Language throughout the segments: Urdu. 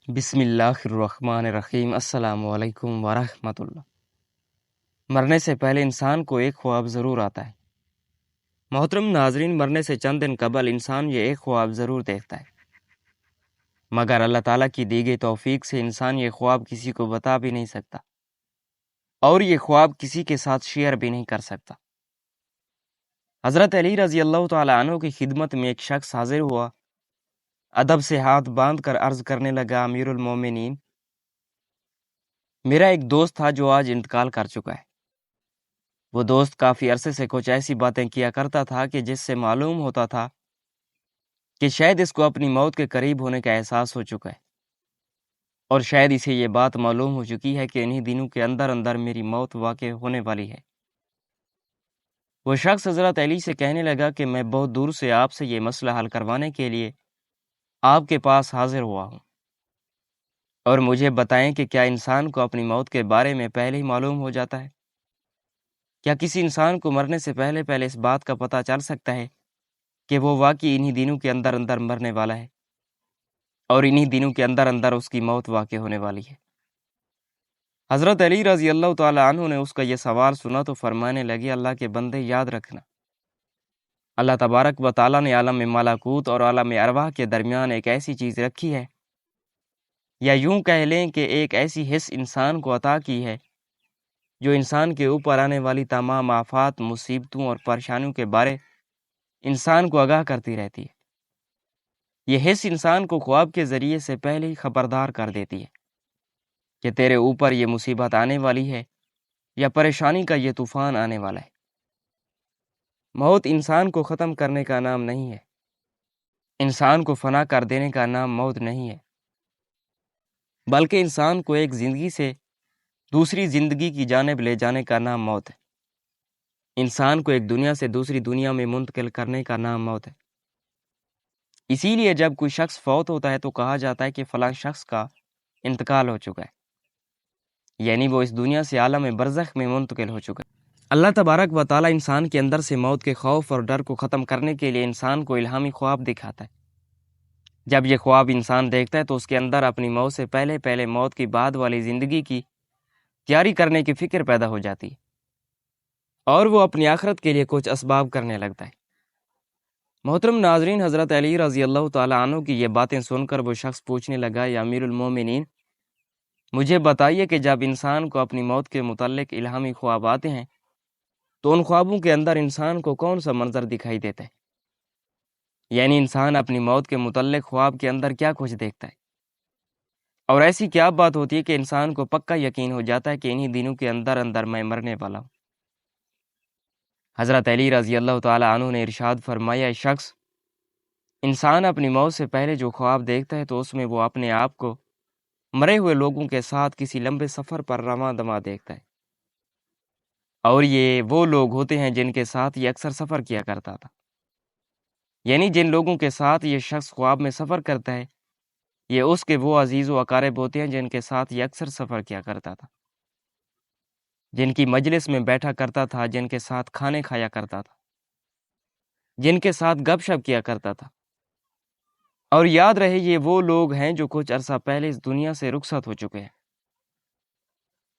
بسم اللہ الرحمن الرحیم۔ السلام علیکم ورحمۃ اللہ۔ مرنے سے پہلے انسان کو ایک خواب ضرور آتا ہے۔ محترم ناظرین، مرنے سے چند دن قبل انسان یہ ایک خواب ضرور دیکھتا ہے، مگر اللہ تعالیٰ کی دی گئی توفیق سے انسان یہ خواب کسی کو بتا بھی نہیں سکتا اور یہ خواب کسی کے ساتھ شیئر بھی نہیں کر سکتا۔ حضرت علی رضی اللہ تعالیٰ عنہ کی خدمت میں ایک شخص حاضر ہوا، ادب سے ہاتھ باندھ کر عرض کرنے لگا، امیر المومنین، میرا ایک دوست تھا جو آج انتقال کر چکا ہے۔ وہ دوست کافی عرصے سے کچھ ایسی باتیں کیا کرتا تھا کہ جس سے معلوم ہوتا تھا کہ شاید اس کو اپنی موت کے قریب ہونے کا احساس ہو چکا ہے، اور شاید اسے یہ بات معلوم ہو چکی ہے کہ انہی دنوں کے اندر اندر میری موت واقع ہونے والی ہے۔ وہ شخص حضرت علی سے کہنے لگا کہ میں بہت دور سے آپ سے یہ مسئلہ حل کروانے کے لیے آپ کے پاس حاضر ہوا ہوں، اور مجھے بتائیں کہ کیا انسان کو اپنی موت کے بارے میں پہلے ہی معلوم ہو جاتا ہے؟ کیا کسی انسان کو مرنے سے پہلے پہلے اس بات کا پتہ چل سکتا ہے کہ وہ واقعی انہی دنوں کے اندر اندر مرنے والا ہے اور انہی دنوں کے اندر اندر اس کی موت واقع ہونے والی ہے؟ حضرت علی رضی اللہ تعالیٰ عنہ نے اس کا یہ سوال سنا تو فرمانے لگے، اللہ کے بندے، یاد رکھنا، اللہ تبارک و تعالیٰ نے عالم ملکوت اور عالم ارواح کے درمیان ایک ایسی چیز رکھی ہے، یا یوں کہہ لیں کہ ایک ایسی حس انسان کو عطا کی ہے جو انسان کے اوپر آنے والی تمام آفات، مصیبتوں اور پریشانیوں کے بارے انسان کو آگاہ کرتی رہتی ہے۔ یہ حس انسان کو خواب کے ذریعے سے پہلے ہی خبردار کر دیتی ہے کہ تیرے اوپر یہ مصیبت آنے والی ہے یا پریشانی کا یہ طوفان آنے والا ہے۔ موت انسان کو ختم کرنے کا نام نہیں ہے، انسان کو فنا کر دینے کا نام موت نہیں ہے، بلکہ انسان کو ایک زندگی سے دوسری زندگی کی جانب لے جانے کا نام موت ہے۔ انسان کو ایک دنیا سے دوسری دنیا میں منتقل کرنے کا نام موت ہے۔ اسی لیے جب کوئی شخص فوت ہوتا ہے تو کہا جاتا ہے کہ فلاں شخص کا انتقال ہو چکا ہے، یعنی وہ اس دنیا سے عالم برزخ میں منتقل ہو چکا ہے۔ اللہ تبارک و تعالیٰ انسان کے اندر سے موت کے خوف اور ڈر کو ختم کرنے کے لیے انسان کو الہامی خواب دکھاتا ہے۔ جب یہ خواب انسان دیکھتا ہے تو اس کے اندر اپنی موت سے پہلے پہلے موت کی بعد والی زندگی کی تیاری کرنے کی فکر پیدا ہو جاتی ہے، اور وہ اپنی آخرت کے لیے کچھ اسباب کرنے لگتا ہے۔ محترم ناظرین، حضرت علی رضی اللہ تعالیٰ عنہ کی یہ باتیں سن کر وہ شخص پوچھنے لگا، یا امیر المومنین، مجھے بتائیے کہ جب انسان کو اپنی موت کے متعلق الہامی خواب آتے ہیں تو ان خوابوں کے اندر انسان کو کون سا منظر دکھائی دیتا ہے؟ یعنی انسان اپنی موت کے متعلق خواب کے اندر کیا کچھ دیکھتا ہے، اور ایسی کیا بات ہوتی ہے کہ انسان کو پکا یقین ہو جاتا ہے کہ انہی دنوں کے اندر اندر میں مرنے والا ہوں؟ حضرت علی رضی اللہ تعالیٰ عنہ نے ارشاد فرمایا، شخص انسان اپنی موت سے پہلے جو خواب دیکھتا ہے تو اس میں وہ اپنے آپ کو مرے ہوئے لوگوں کے ساتھ کسی لمبے سفر پر رواں دواں دیکھتا ہے، اور یہ وہ لوگ ہوتے ہیں جن کے ساتھ یہ اکثر سفر کیا کرتا تھا۔ یعنی جن لوگوں کے ساتھ یہ شخص خواب میں سفر کرتا ہے، یہ اس کے وہ عزیز و اقارب ہوتے ہیں جن کے ساتھ یہ اکثر سفر کیا کرتا تھا، جن کی مجلس میں بیٹھا کرتا تھا، جن کے ساتھ کھانے کھایا کرتا تھا، جن کے ساتھ گپ شپ کیا کرتا تھا۔ اور یاد رہے، یہ وہ لوگ ہیں جو کچھ عرصہ پہلے اس دنیا سے رخصت ہو چکے ہیں۔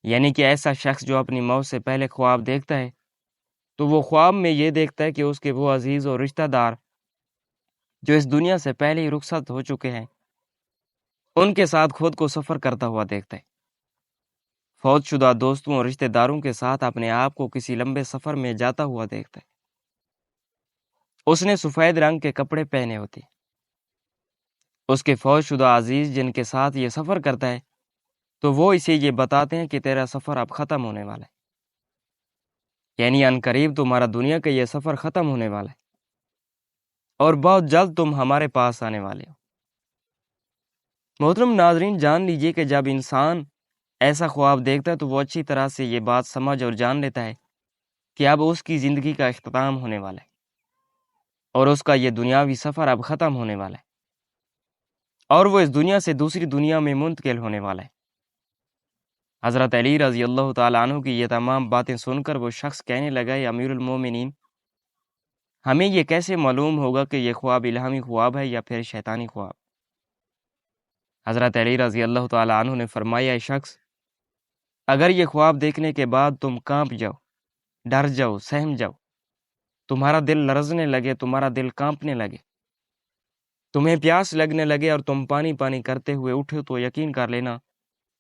یعنی کہ ایسا شخص جو اپنی موت سے پہلے خواب دیکھتا ہے تو وہ خواب میں یہ دیکھتا ہے کہ اس کے وہ عزیز اور رشتہ دار جو اس دنیا سے پہلے ہی رخصت ہو چکے ہیں، ان کے ساتھ خود کو سفر کرتا ہوا دیکھتا ہے۔ فوت شدہ دوستوں اور رشتہ داروں کے ساتھ اپنے آپ کو کسی لمبے سفر میں جاتا ہوا دیکھتا ہے۔ اس نے سفید رنگ کے کپڑے پہنے ہوتے ہیں۔ اس کے فوت شدہ عزیز جن کے ساتھ یہ سفر کرتا ہے تو وہ اسے یہ بتاتے ہیں کہ تیرا سفر اب ختم ہونے والا ہے، یعنی ان قریب تمہارا دنیا کا یہ سفر ختم ہونے والا ہے اور بہت جلد تم ہمارے پاس آنے والے ہو۔ محترم ناظرین، جان لیجئے کہ جب انسان ایسا خواب دیکھتا ہے تو وہ اچھی طرح سے یہ بات سمجھ اور جان لیتا ہے کہ اب اس کی زندگی کا اختتام ہونے والا ہے اور اس کا یہ دنیاوی سفر اب ختم ہونے والا ہے اور وہ اس دنیا سے دوسری دنیا میں منتقل ہونے والا ہے۔ حضرت علی رضی اللہ تعالیٰ عنہ کی یہ تمام باتیں سن کر وہ شخص کہنے لگا، یا امیر المومنین، ہمیں یہ کیسے معلوم ہوگا کہ یہ خواب الہامی خواب ہے یا پھر شیطانی خواب؟ حضرت علی رضی اللہ تعالیٰ عنہ نے فرمایا، شخص اگر یہ خواب دیکھنے کے بعد تم کانپ جاؤ، ڈر جاؤ، سہم جاؤ، تمہارا دل لرزنے لگے، تمہارا دل کانپنے لگے، تمہیں پیاس لگنے لگے اور تم پانی پانی کرتے ہوئے اٹھو، تو یقین کر لینا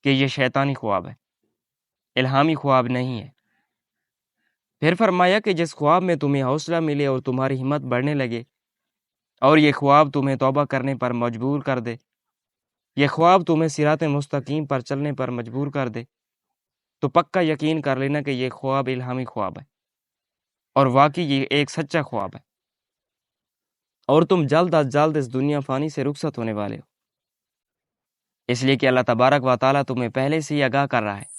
کہ یہ شیطانی خواب ہے، الہامی خواب نہیں ہے۔ پھر فرمایا کہ جس خواب میں تمہیں حوصلہ ملے اور تمہاری ہمت بڑھنے لگے اور یہ خواب تمہیں توبہ کرنے پر مجبور کر دے، یہ خواب تمہیں صراط مستقیم پر چلنے پر مجبور کر دے، تو پکا یقین کر لینا کہ یہ خواب الہامی خواب ہے اور واقعی یہ ایک سچا خواب ہے، اور تم جلد از جلد اس دنیا فانی سے رخصت ہونے والے ہو، اس لیے کہ اللہ تبارک و تعالیٰ تمہیں پہلے سے ہی آگاہ کر رہا ہے۔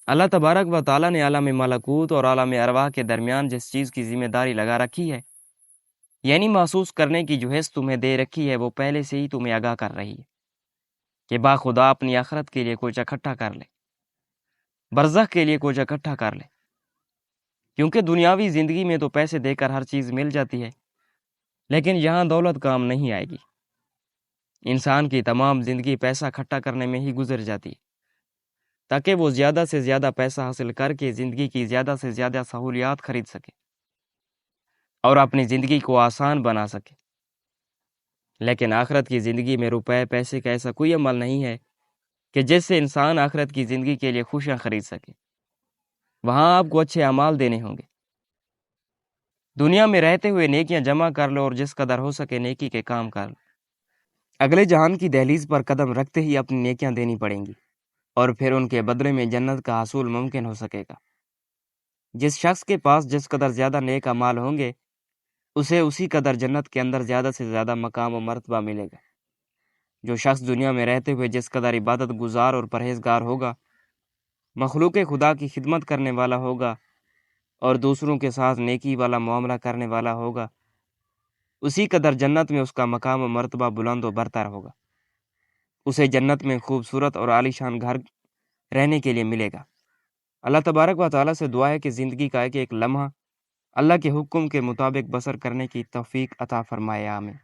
اللہ تبارک و تعالیٰ نے عالم ملکوت اور عالم ارواح کے درمیان جس چیز کی ذمہ داری لگا رکھی ہے، یعنی محسوس کرنے کی جو حص تمہیں دے رکھی ہے، وہ پہلے سے ہی تمہیں آگاہ کر رہی ہے کہ باخدا اپنی آخرت کے لیے کچھ اکٹھا کر لے، برزخ کے لیے کچھ اکٹھا کر لے، کیونکہ دنیاوی زندگی میں تو پیسے دے کر ہر چیز مل جاتی ہے، لیکن یہاں دولت کام نہیں آئے گی۔ انسان کی تمام زندگی پیسہ اکٹھا کرنے میں ہی گزر جاتی ہے، تاکہ وہ زیادہ سے زیادہ پیسہ حاصل کر کے زندگی کی زیادہ سے زیادہ سہولیات خرید سکے اور اپنی زندگی کو آسان بنا سکے۔ لیکن آخرت کی زندگی میں روپے پیسے کا ایسا کوئی عمل نہیں ہے کہ جس سے انسان آخرت کی زندگی کے لیے خوشیاں خرید سکے۔ وہاں آپ کو اچھے اعمال دینے ہوں گے۔ دنیا میں رہتے ہوئے نیکیاں جمع کر لو اور جس قدر ہو سکے نیکی کے کام کر لو۔ اگلے جہان کی دہلیز پر قدم رکھتے ہی اپنی نیکیاں دینی پڑیں گی اور پھر ان کے بدلے میں جنت کا حصول ممکن ہو سکے گا۔ جس شخص کے پاس جس قدر زیادہ نیک اعمال ہوں گے، اسے اسی قدر جنت کے اندر زیادہ سے زیادہ مقام و مرتبہ ملے گا۔ جو شخص دنیا میں رہتے ہوئے جس قدر عبادت گزار اور پرہیزگار ہوگا، مخلوق خدا کی خدمت کرنے والا ہوگا اور دوسروں کے ساتھ نیکی والا معاملہ کرنے والا ہوگا، اسی قدر جنت میں اس کا مقام و مرتبہ بلند و برتر ہوگا۔ اسے جنت میں خوبصورت اور عالیشان گھر رہنے کے لیے ملے گا۔ اللہ تبارک و تعالیٰ سے دعا ہے کہ زندگی کا ایک ایک لمحہ اللہ کے حکم کے مطابق بسر کرنے کی توفیق عطا فرمائے، آمین۔